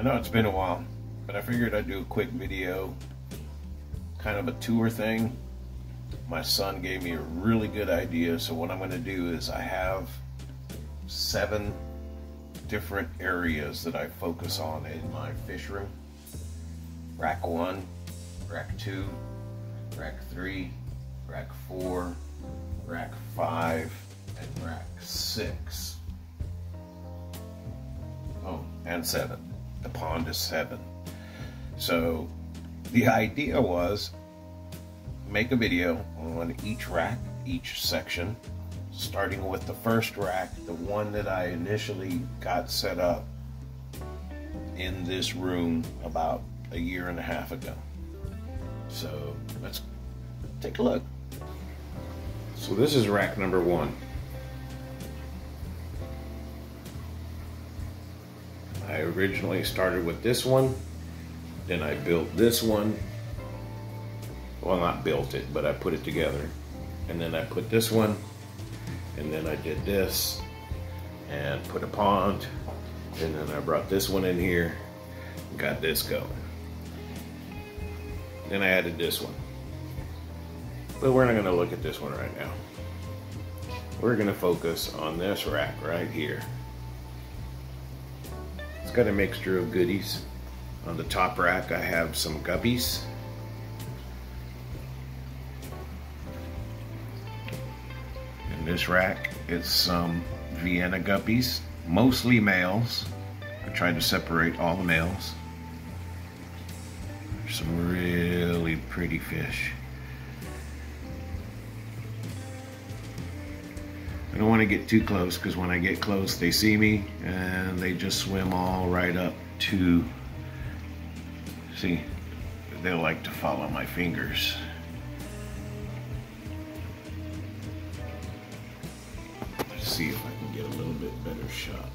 I know it's been a while, but I figured I'd do a quick video, kind of a tour thing. My son gave me a really good idea, so what I'm going to do is I have 7 different areas that I focus on in my fish room. Rack 1, Rack 2, Rack 3, Rack 4, Rack 5, and Rack 6. Oh, and 7. The pond is 7. So the idea was make a video on each rack, each section, starting with the first rack, the one that I initially got set up in this room about a year and a half ago. So let's take a look. So this is rack number 1. I originally started with this one, then I built this one. Well, not built it, but I put it together. And then I put this one, and then I did this, and put a pond, and then I brought this one in here, and got this going. Then I added this one. But we're not gonna look at this one right now. We're gonna focus on this rack right here. It's got a mixture of goodies. On the top rack, I have some guppies. In this rack, it's some Vienna guppies, mostly males. I tried to separate all the males. There's some really pretty fish. I don't want to get too close because when I get close they see me and they just swim all right up to, see, they like to follow my fingers. Let's see if I can get a little bit better shot.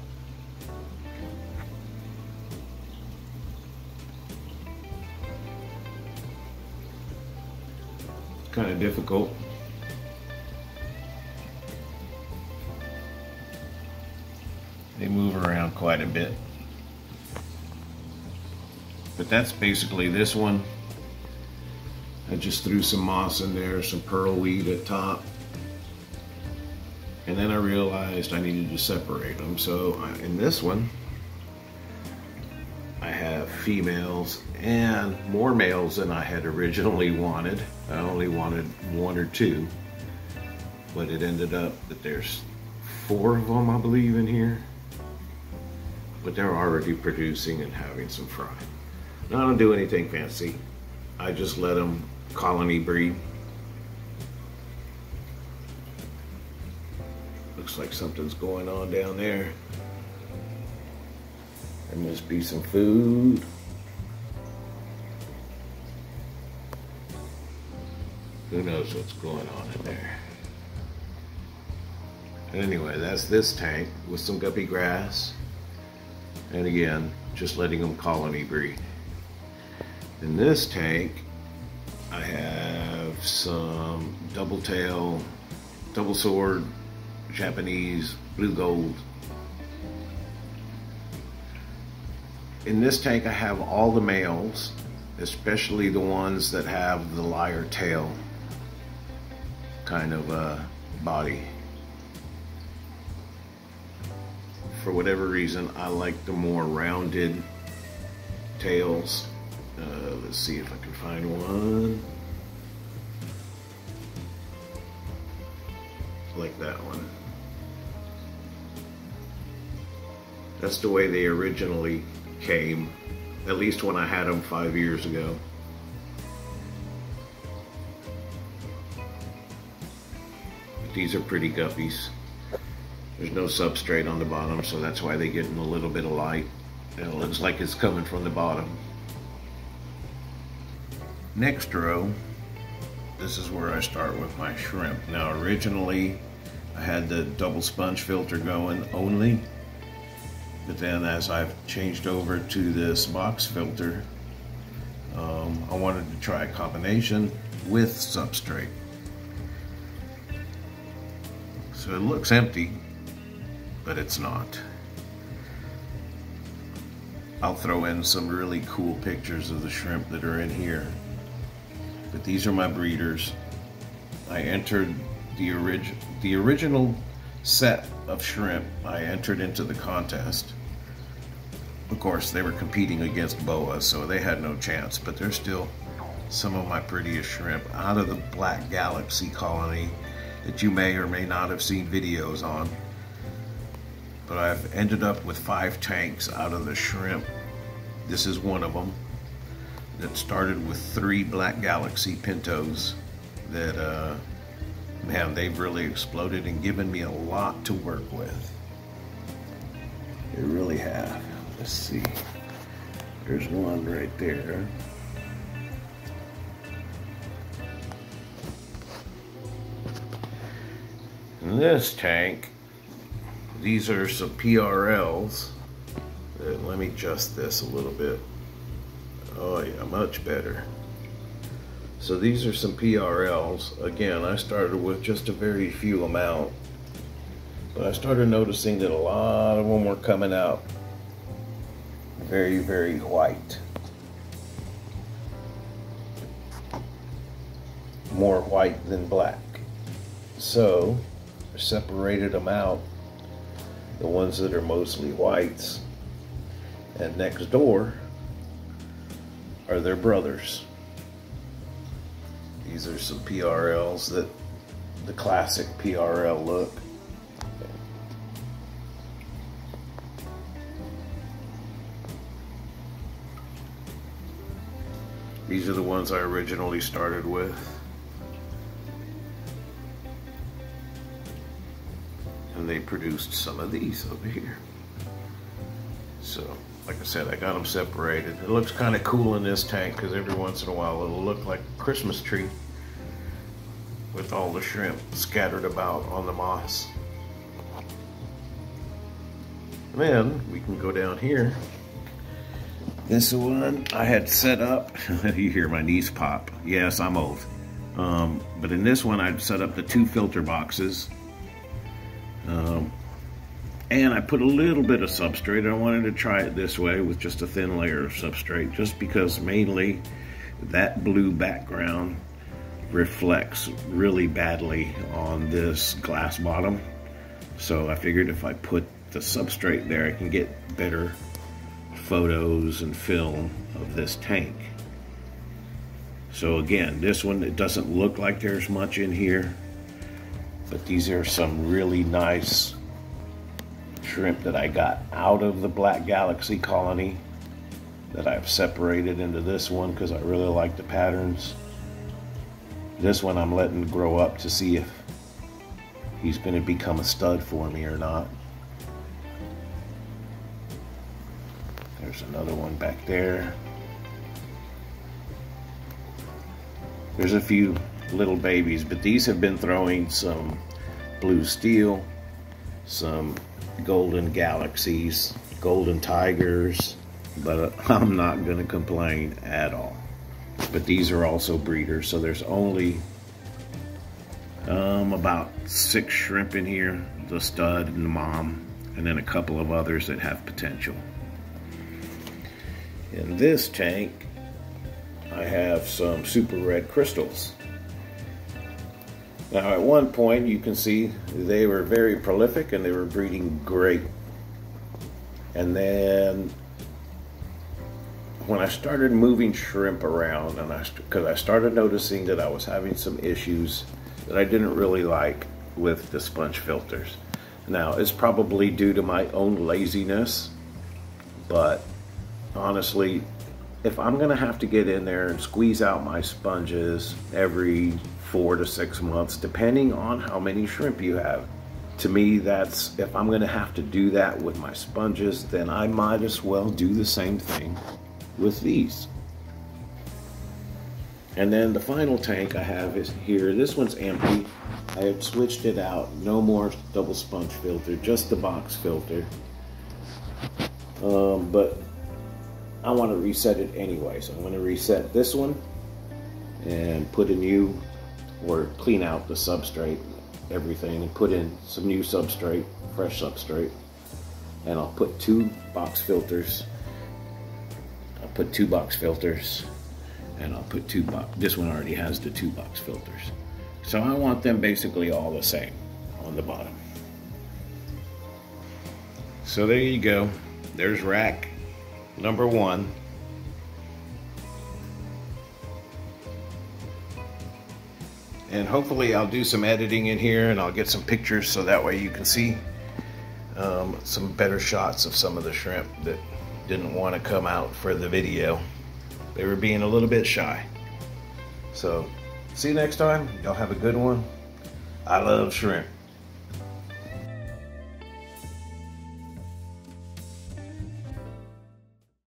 It's kind of difficult. They move around quite a bit. But that's basically this one. I just threw some moss in there, some pearl weed at top. And then I realized I needed to separate them. So in this one, I have females and more males than I had originally wanted. I only wanted 1 or 2. But it ended up that there's 4 of them, I believe, in here. But they're already producing and having some fry. Now, I don't do anything fancy. I just let them colony breed. Looks like something's going on down there. There must be some food. Who knows what's going on in there. Anyway, that's this tank with some guppy grass. And again, just letting them colony breed. In this tank, I have some double tail, double sword, Japanese, blue gold. In this tank, I have all the males, especially the ones that have the lyre tail kind of body. For whatever reason, I like the more rounded tails. Let's see if I can find one. Like that one. That's the way they originally came, at least when I had them 5 years ago. But these are pretty guppies. There's no substrate on the bottom, so that's why they get in a little bit of light. And it looks like it's coming from the bottom. Next row, this is where I start with my shrimp. Now originally, I had the double sponge filter going only, but then as I've changed over to this box filter, I wanted to try a combination with substrate. So it looks empty, but it's not. I'll throw in some really cool pictures of the shrimp that are in here. But these are my breeders. I entered the original set of shrimp. I entered into the contest. Of course, they were competing against boas, so they had no chance, but they're still some of my prettiest shrimp out of the Black Galaxy colony that you may or may not have seen videos on. But I've ended up with 5 tanks out of the shrimp. This is one of them that started with 3 Black Galaxy pintos that, man, they've really exploded and given me a lot to work with. They really have. Let's see. There's one right there. In this tank, these are some PRLs. Let me adjust this a little bit. Oh yeah, much better. So these are some PRLs. Again, I started with just a very few amount, but I started noticing that a lot of them were coming out very, very white. More white than black. So I separated them out, the ones that are mostly whites, and next door are their brothers. These are some PRLs that the classic PRL look. These are the ones I originally started with. And they produced some of these over here. So, like I said, I got them separated. It looks kind of cool in this tank because every once in a while it'll look like a Christmas tree with all the shrimp scattered about on the moss. And then we can go down here. This one I had set up. You hear my knees pop. Yes, I'm old. But in this one I'd set up the 2 filter boxes. And I put a little bit of substrate. I wanted to try it this way with just a thin layer of substrate, just because mainly that blue background reflects really badly on this glass bottom. So I figured if I put the substrate there, I can get better photos and film of this tank. So again, this one, it doesn't look like there's much in here, but these are some really nice shrimp that I got out of the Black Galaxy colony that I've separated into this one because I really like the patterns. This one I'm letting grow up to see if he's going to become a stud for me or not. There's another one back there. There's a few little babies, but these have been throwing some blue steel, some golden galaxies, golden tigers, but I'm not going to complain at all. But these are also breeders, so there's only about 6 shrimp in here, the stud and the mom, and then a couple of others that have potential. In this tank, I have some super red crystals. Now at one point you can see they were very prolific and they were breeding great. And then when I started moving shrimp around, and because I started noticing that I was having some issues that I didn't really like with the sponge filters. Now it's probably due to my own laziness, but honestly, if I'm gonna have to get in there and squeeze out my sponges every 4 to 6 months, depending on how many shrimp you have, to me, that's, if I'm gonna have to do that with my sponges, then I might as well do the same thing with these. And then the final tank I have is here. This one's empty. I have switched it out. No more double sponge filter, just the box filter. But I want to reset it anyway, so I'm going to reset this one and put a new, or clean out the substrate, everything, and put in some new substrate, fresh substrate, and I'll put 2 box filters put 2-box filters, and I'll put 2-box. This one already has the 2-box filters. So I want them basically all the same on the bottom. So there you go. There's rack number 1. And hopefully I'll do some editing in here and I'll get some pictures so that way you can see some better shots of some of the shrimp that didn't want to come out for the video. They were being a little bit shy. So see you next time. Y'all have a good one. I love shrimp.